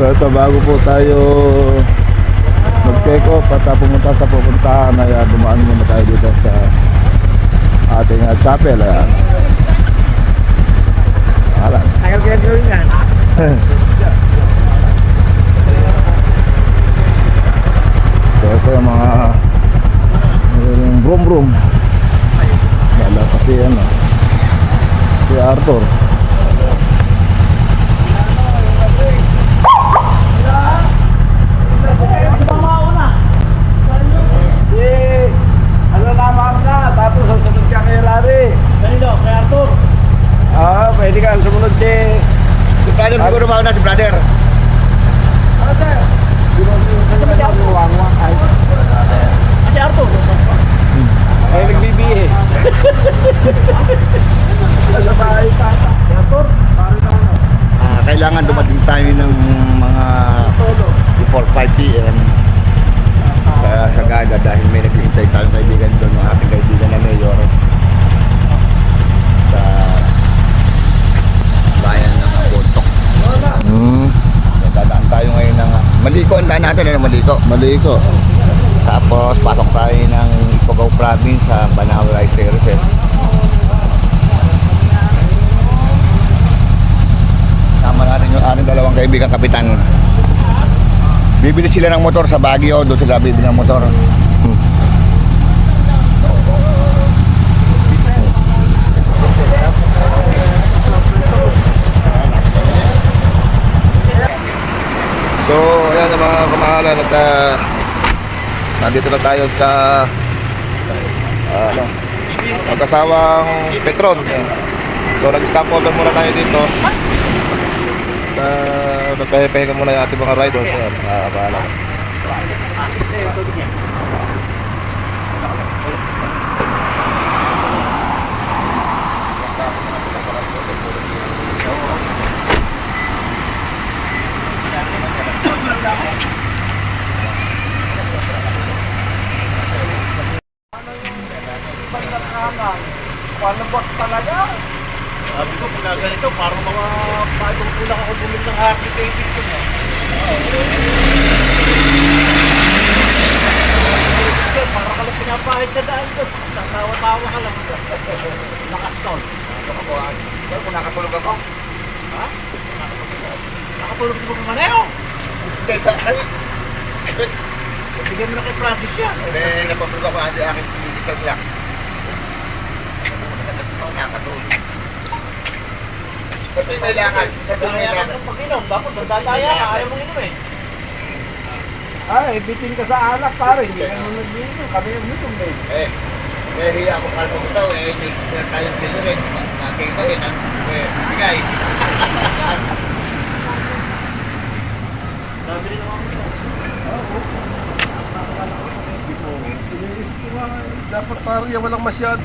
So ito, bago po tayo mag-take off at pumunta sa pupuntahan ay dumaan muna tayo dito sa ating chapel. Ayan. Tagal kaya gawin yan. So ito yung mga yung brum wala kasi ano si Arthur. Ano naman na, tapos sasunod ka kay Larry. Kanino? Kay Arthur? Pwede ka sumunod din. Si brother siguro mauna si brother. Ano tayo? Kasi si Arthur? Kasi Arthur? Ay, nagbibihis. Nasasahay tata. Si Arthur? Kailangan dumating tayo ng mga before 5 p.m. sa Sagada dahil may naghihintay tayong kaibigan doon, ng ating kaibigan na mayor sa bayan ng Bontok. Dadaan tayo ngayon ng Maliko, ang daan natin na Maliko. Maliko. Tapos pasok tayo ng Ifugao Province sa Banahaw Rice Terraces. Sama natin yung ating dalawang kaibigan kapitan. Bibili sila ng motor sa Baguio, doon sila bibili ng motor. So ayan ang mga kamahalan at nandito na tayo sa magkasawang Petron. So nag-stop over muna tayo dito. Nagpahipahinga muna yung ating mga riders. Bahala. Paano ba talaga? Sabi ko, pinaganito, parang mga bagong kulang ako bumili ng Harley Davidson. Parang ka lang pinapahid na daan doon. Natawa-tawa ka lang. Lakas doon. Kung nakatulog ako? Ha? Nakatulog sa mga maneho? Bigyan mo na kay Francis yan. Napatulog ako ang aking physical lang. Nakatulog. Sabi kailangan. Kailangan kang pag-inom. Tapos nagdadaya ka. Ayaw mong inom eh. Ay, bitin ka sa alak pare. Hindi ka naman nag-inom. Kami yung inom eh. Nahiya ako kalmo ko daw eh. May tayong silurin. Nakita rin ang bigay. Nabili naman mo. Dapat parang yan walang masyad.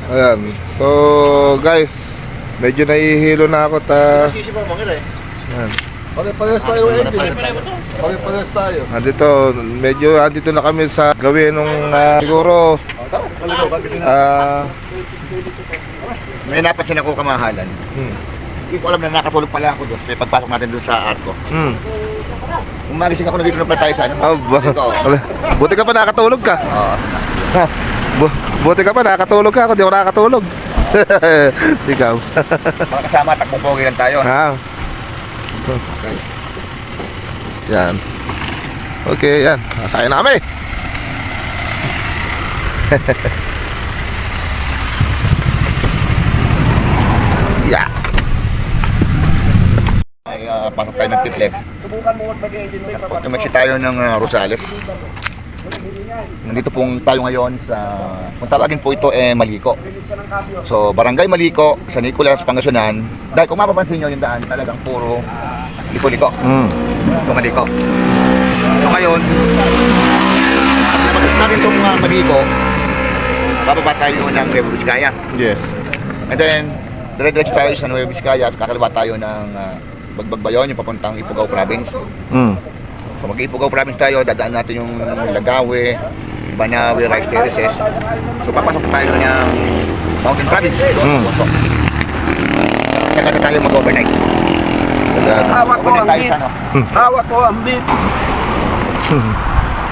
Ayan. So guys, medyo nahihilo na ako Sisi mo mangin eh. Ayan. Pare-parehas tayo engine. Pare-parehas tayo. Andito na kami sa gawin nung siguro May napansin ako kamahalan. Hindi ko alam na nakatulog pala ako doon. Kaya pagpasok natin doon sa art ko. Umagising ako na dito na pala tayo sa ano. Buti ka pa nakatulog ka. Oo. Buti ka pa nakatulog ka. Ako di ako nakatulog. Sigaw. Mga kasama, takbong pogi lang tayo. Okay. Yan. Okay, yan. Nasakay na kami. Yeah. Ay, pasok tayo ng Pitlep. Subukan mo mag-engine brake. Tapos tumaksi tayo ng Rosales. Nandito pong tayo ngayon sa, kung tawagin po ito Maliko. So Barangay Maliko, sa Nicolas, Pangasinan. Dahil kung mapapansin nyo yung daan, talagang puro liko-liko. So Maliko. So ngayon, napagkas natin itong Maliko, bababa tayo ng Nueva Vizcaya. Yes. And then, dire-diretso tayo sa Nueva Vizcaya at kakaliwa tayo ng Bagbagbayon, yung papuntang Ifugao Province. So mag-Ifugao Province tayo, dadaan natin yung Lagawe, Banahaw, Rice Terraces. So papasok tayo ng Mountain Province. Sa Sagada tayo mag-overnight. Hawak ko ang Tayo beat. sa ano. Hawak ko ang beat.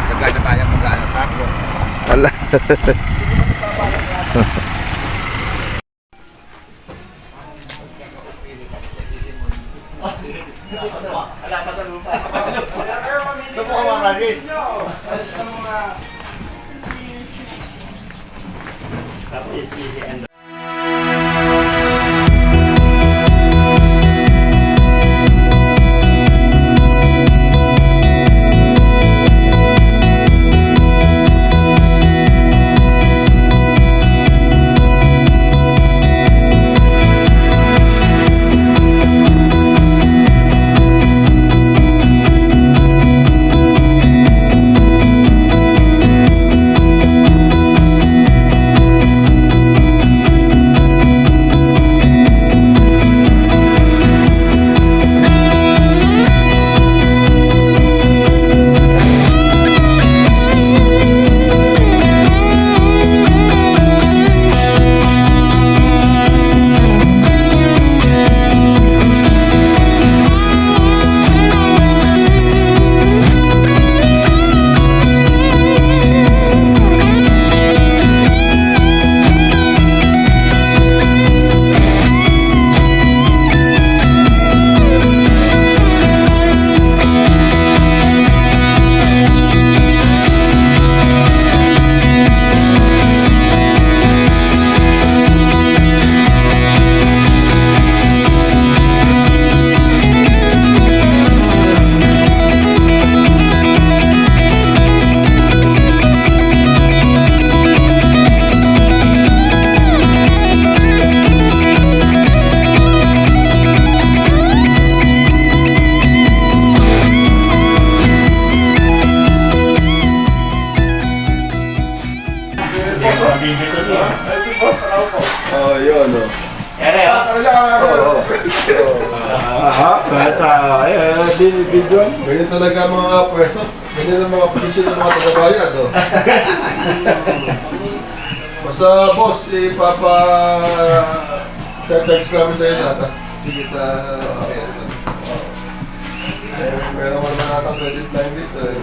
Sagada tayo mag-ano. Tako. Wala. Ito po mga Francis. Oh, yun, oh. Ganyan talaga mga pwesto. Ganyan ang mga posisyon ng mga tagabayad, oh. Basta, boss, charge namin sa'yo lahat, ha? Sige, Meron mo naman natang credit line dito, eh.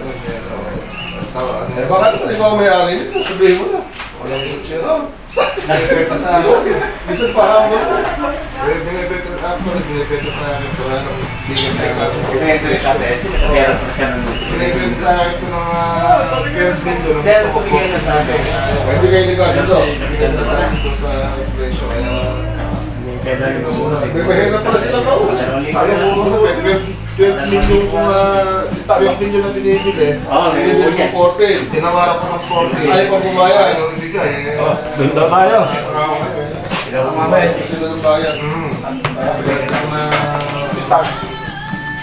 Baka naman ikaw may-ari nito, sabihin mo na. walang future. Oh, Binibenta sa akin. minsan pa mo. Binibenta sa akin. So, ano, binibenta sa akin. Binibenta Binibenta sa akin ito ng first window. Pwede kayo negosyo to. Binibenta tayo ito sa presyo. Kaya, May mahirap pala sila pa. tayo po sa 12 million kung 12 million na binibili. Hindi mo 14. Tinawaran ko ng 40. Ayaw pa pumayag. Ayaw ibigay. Doon daw tayo. Sila ng bayan.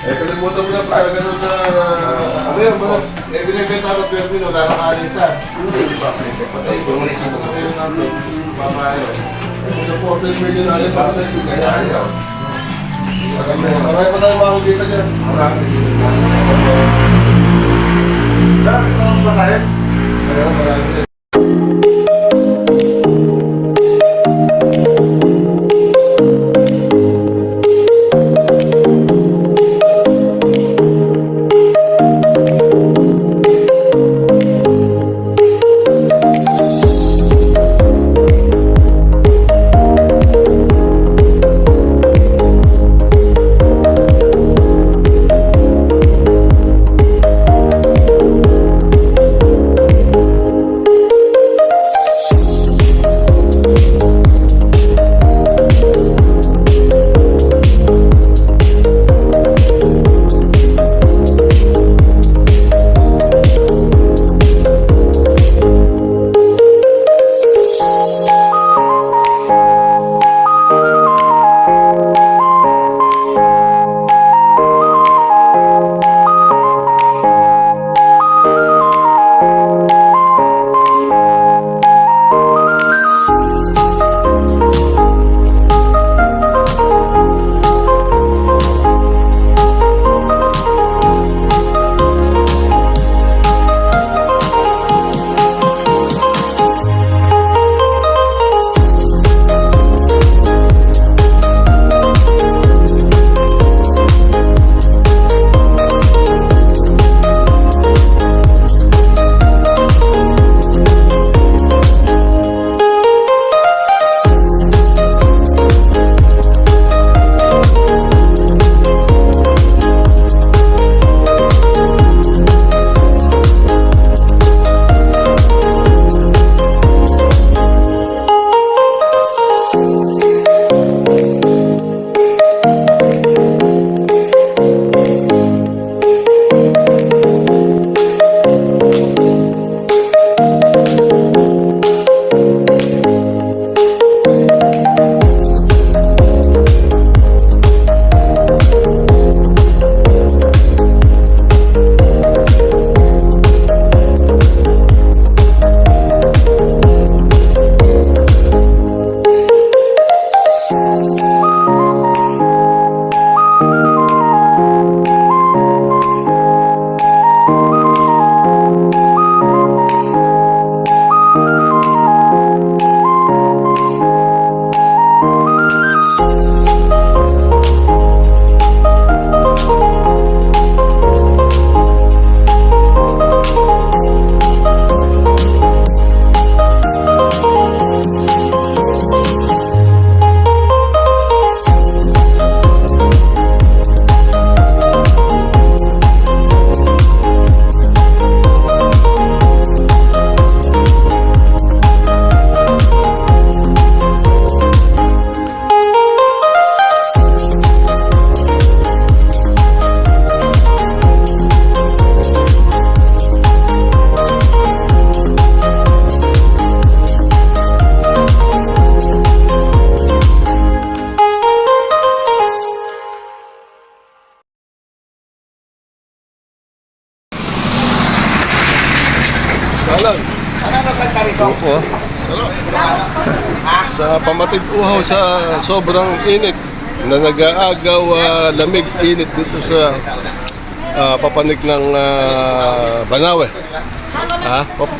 Kalimutan mo na pa. Ganun na. Ano yun, binibenta ako 12 million, dahil nakaalisa. Kasi kung munisipyo na yun natin, papayo. Kung 14 million na alin, baka na yung kaya. Ayaw. Marami pa tayo makakita dyan. Marami dito. Saan? Saan ang basahin? Ayaw, marami din. sa pamatid uhaw sa sobrang init na nag-aagaw lamig init dito sa papanik ng Banawe.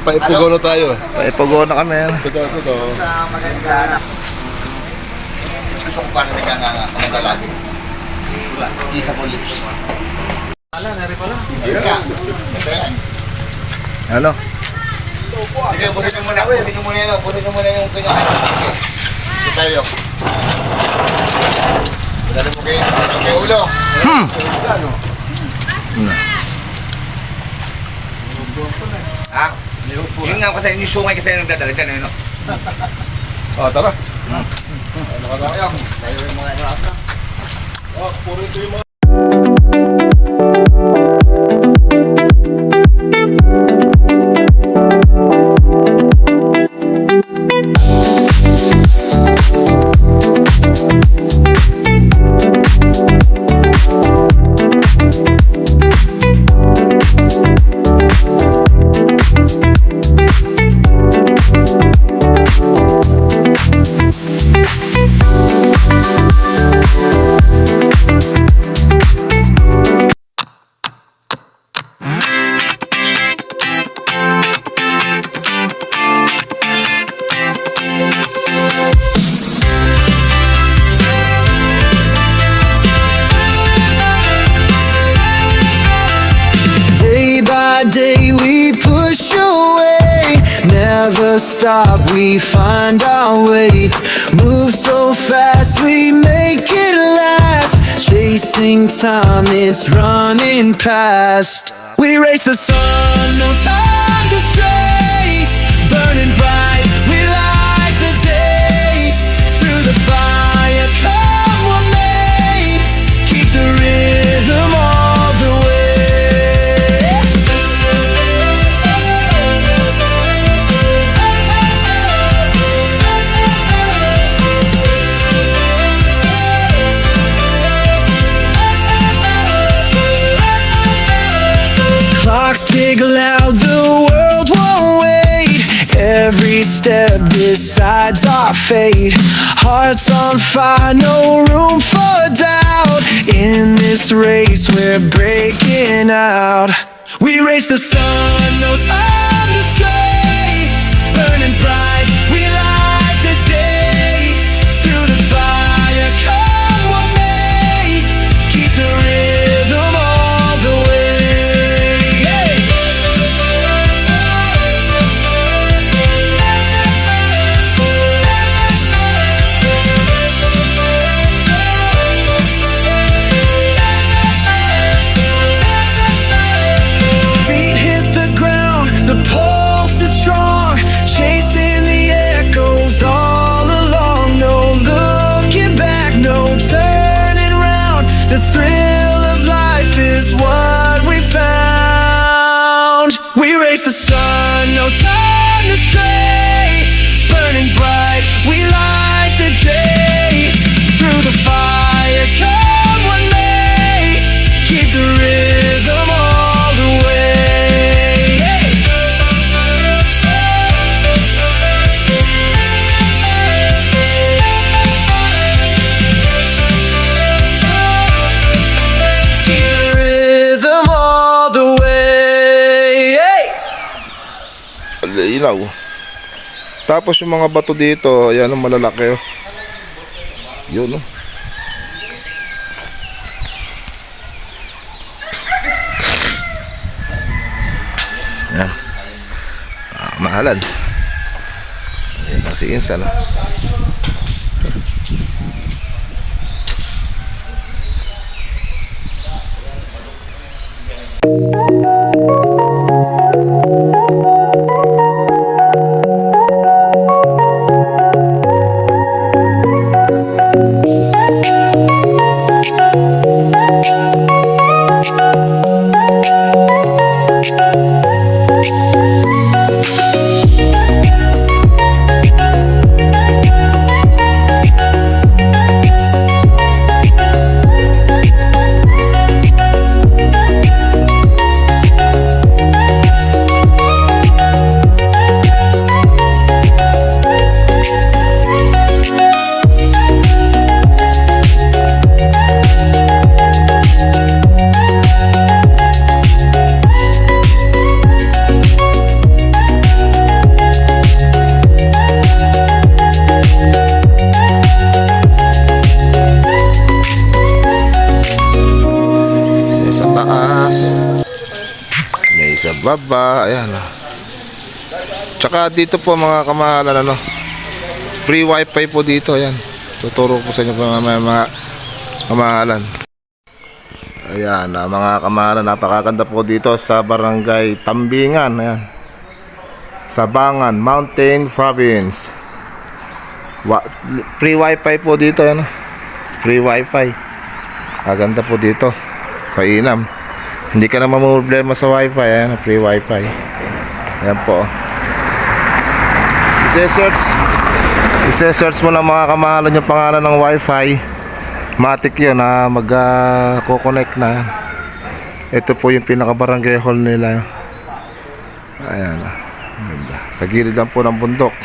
Paipugaw na tayo. Paipugaw na kami. Ito. Sa maganda. Gusto ko para maganda lagi. Isa po lips. Ala, nari pala. Yun ka. Ito yan. Ano? Sige, busin nyo muna yun. Busin nyo muna yung kanya. Ito tayo. Dali mo kay ulo. Ha? Yun nga kasi yung sungay kasi nagdadala dyan, ano? Tara. Tayo yung mga asa. Puro ito yung mga day we push away, never stop, we find our way. Move so fast, we make it last. Chasing time, it's running past. We race the sun, no time to stray. Burning bright, we light the day. Through the fire, come what may. Keep the rhythm all the way. Clocks tick loud, the world won't wait. Every step decides our fate. Hearts on fire, no room for doubt. In this race, we're breaking out. We race the sun, no time to stray. Burning bright, we light the day. Through the fire, come what may. Keep the rhythm all the way. Feet hit the ground, the pulse is strong, chasing the echoes all along. No looking back, no turning round. The thrill of life is what we found. We race the sun, no time to stray. Burning bright, we light the day. Through the fire, come what may. Keep the rhythm all the way. Keep the rhythm all the way. Ilaw. Tapos yung mga bato dito, ayan ang malalaki. Oh. Yun, oh. Yan. Mahalan. Ayan ang si Insan. Oh. Baba, ayan. Tsaka dito po mga kamahalan, ano, free wifi po dito, ayan. Tuturo ko sa inyo po mga kamahalan. Ayan, mga kamahalan, napakaganda po dito sa Barangay Tambingan, ayan. Sabangan, Mountain Province. Free wifi po dito, ayan. Free wifi. Maganda po dito. Painam. Hindi ka na mamumroblema sa wifi, ayan, free wifi. Ayan po. I-search mo lang mga kamahalan yung pangalan ng wifi. Matik yun na mag-connect na. Ito po yung pinaka-barangay hall nila. Ayan. Ganda. Sa gilid lang po ng bundok.